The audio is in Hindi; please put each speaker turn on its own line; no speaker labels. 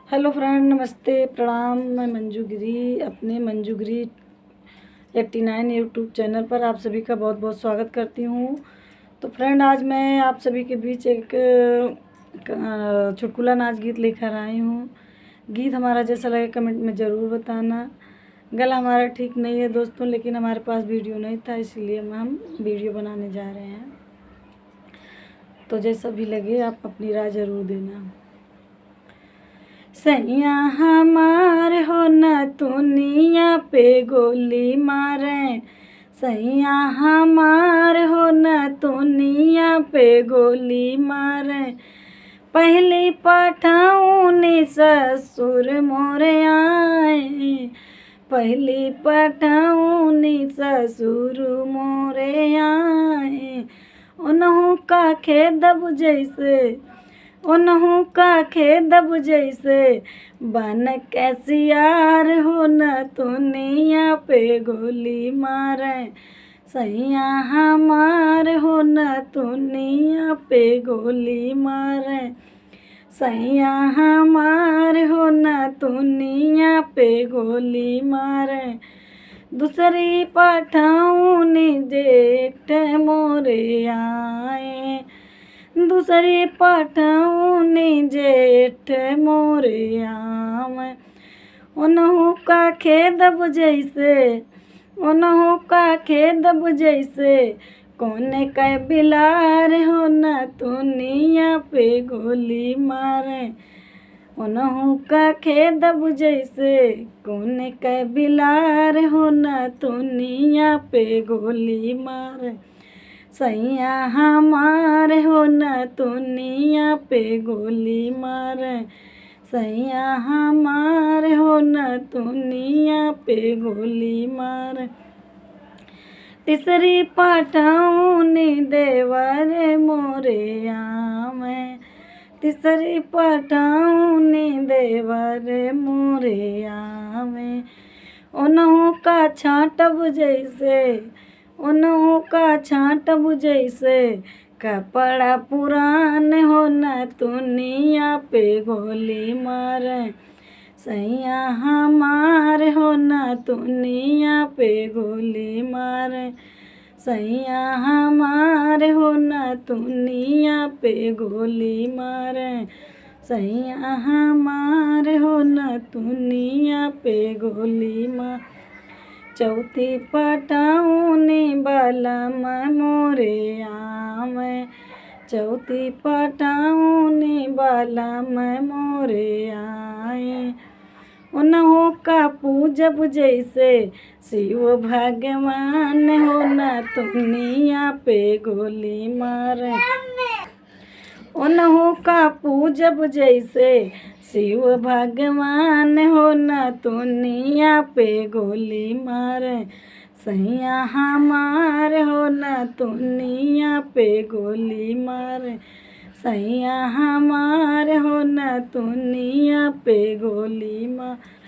हेलो फ्रेंड, नमस्ते, प्रणाम। मैं मंजूगिरी अपने मंजूगिरी 89 यूट्यूब चैनल पर आप सभी का बहुत बहुत स्वागत करती हूँ। तो फ्रेंड, आज मैं आप सभी के बीच एक चुटकुला नाच गीत लेकर आई हूँ। गीत हमारा जैसा लगे कमेंट में ज़रूर बताना। गला हमारा ठीक नहीं है दोस्तों, लेकिन हमारे पास वीडियो नहीं था, इसीलिए हम वीडियो बनाने जा रहे हैं। तो जैसा भी लगे आप अपनी राय ज़रूर देना। सैया हमार हो न दुनिया पे गोली मारे, सैया हमार हो न दुनिया पे गोली मारे। पहली पठाऊनी ससुर मोरे आए, पहली पठाऊनी ससुर मोरे आए। उन्हों का खेदब जैसे, उन्हों का खेदब जैसे बन कैसियार हो न दुनिया पे गोली मारे। सैया हमार हो न दुनिया पे गोली मारे, सैया हमार हो न दुनिया पे गोली मारे। दूसरी पठाऊनी जेठ मोरे आए, दूसरी पठाऊनी जेठ मोरे आम। उन्हों का खेदब जैसे, उन्हों का खेदब जैसे कोने का बिलार हो न दुनिया पे गोली मारे। उन्हों का खेदब जैसे कोने का बिलार हो न दुनिया पे गोली मारे। सैया हमार हो न दुनिया पे गोली मारे, सैया हमार हो न दुनिया पे गोली मारे। तीसरी पठाऊनी देवर मोरे आम, तीसरी पठाऊनी देवर मोरे आम। उन्हों का छांटब जैसे, उन्हों का छांटब जैसे कपड़ा पुरान हो न दुनिया पे गोली मारे। सैया हमार हो न दुनिया पे गोली मारे, सैया हमार हो न दुनिया पे गोली मारे, सैया हमार हो न दुनिया पे गोली मारे। चौथी पठाऊनी बलम मोरे आम, चौथी पठाऊनी बलम मोरे आए। उन्हों का पूजब जैसे शिव भगवान हो न दुनिया पे गोली मारे। उन्हों का पूजब जैसे शिव भगवान हो न दुनिया पे गोली मारे। सैया हमार हो न दुनिया पे गोली मारे, सैया हमार हो न दुनिया पे गोली मारे।